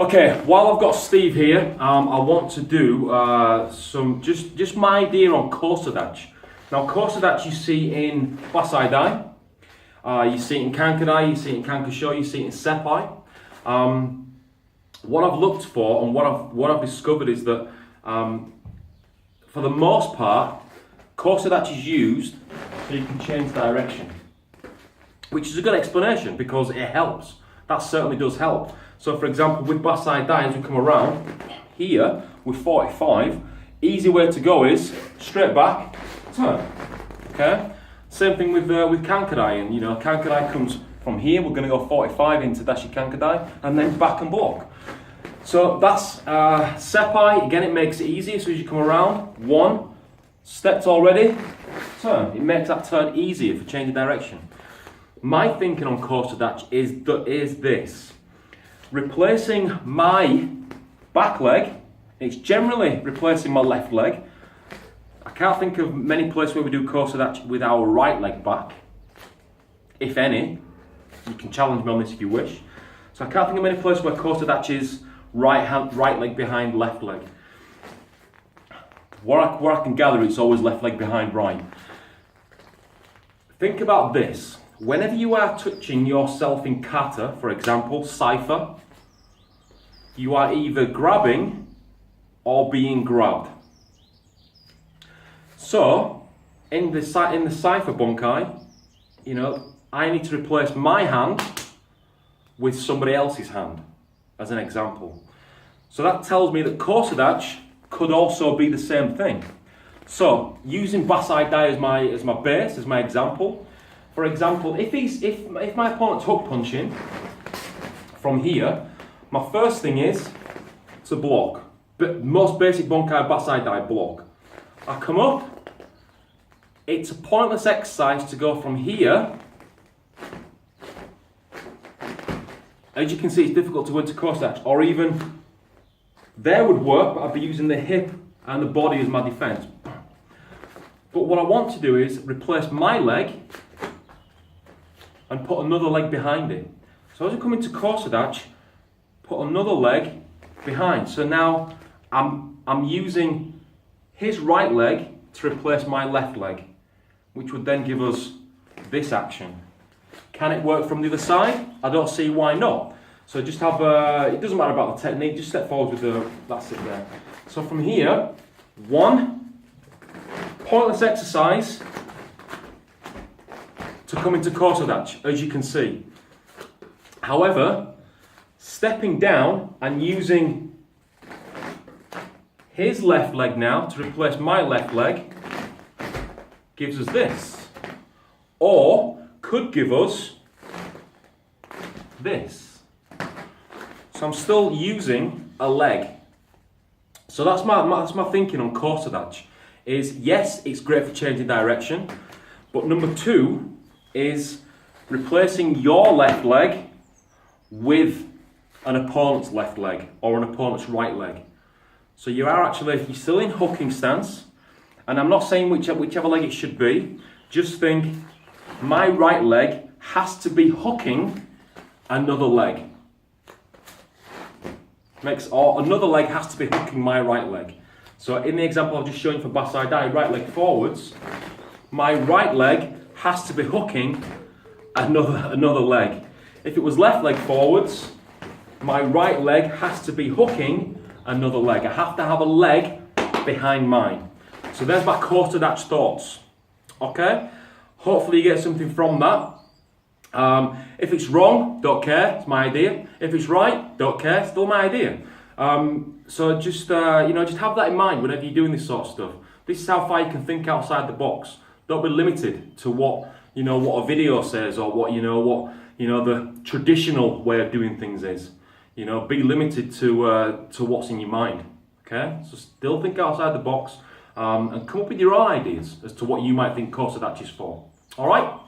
Okay, while I've got Steve here, I want to do some just my idea on Kosa Datchi. Now, Kosa Datchi you see in Basai Dai, you see it in Kankadai, you see it in Kankasho, you see it in Seppai. What I've looked for and what I've discovered is that for the most part, Kosa Datchi is used so you can change direction, which is a good explanation because it helps. That certainly does help. So for example, with Basai Dai, as we come around here with 45, easy way to go is straight back, turn. Okay. Same thing with Kankadai, and Kankadai comes from here. We're going to go 45 into Dashi Kankadai, and then back and block. So that's Seppai. Again, it makes it easier. So as you come around, one stepped already, turn. It makes that turn easier for changing direction. My thinking on Kosa Datchi is this. Replacing my back leg, it's generally replacing my left leg. I can't think of many places where we do Kosa Datchi with our right leg back, if any. You can challenge me on this if you wish. So I can't think of many places where Kosa Datchi is right leg behind left leg. Where I can gather, it's always left leg behind right. Think about this. Whenever you are touching yourself in kata, for example, cipher, you are either grabbing or being grabbed. So, in the cipher bunkai, I need to replace my hand with somebody else's hand, as an example. So that tells me that Kosa Datchi could also be the same thing. So, using Basai Dai as my base, as my example. For example, if my opponent's hook punching from here, my first thing is to block. But most basic bunkai Basai Dai block. I come up. It's a pointless exercise to go from here. As you can see, it's difficult to go into Kosa Datchi, or even there would work, but I'd be using the hip and the body as my defense. But what I want to do is replace my leg and put another leg behind it. So as I come into Kosa Datchi, put another leg behind. So now I'm using his right leg to replace my left leg, which would then give us this action. Can it work from the other side? I don't see why not. So just have, it doesn't matter about the technique, just step forward with that's it there. So from here, one pointless exercise to come into Kosa Datchi, as you can see. However, stepping down and using his left leg now to replace my left leg gives us this. Or could give us this. So I'm still using a leg. So that's my thinking on Kosa Datchi. Is yes, it's great for changing direction, but number two is replacing your left leg with an opponent's left leg or an opponent's right leg. So you're still in hooking stance, and I'm not saying whichever leg it should be. Just think, my right leg has to be hooking another leg. Or another leg has to be hooking my right leg. So in the example I've just shown you for Basai Dai, right leg forwards, my right leg has to be hooking another leg. If it was left leg forwards, my right leg has to be hooking another leg. I have to have a leg behind mine. So there's my Kosa Datchi thoughts. Okay? Hopefully you get something from that. If it's wrong, don't care, it's my idea. If it's right, don't care, still my idea. So just have that in mind whenever you're doing this sort of stuff. This is how far you can think outside the box. Don't be limited to what a video says or what the traditional way of doing things is. Be limited to what's in your mind. Okay? So still think outside the box and come up with your own ideas as to what you might think Kosa Datchi is for. All right?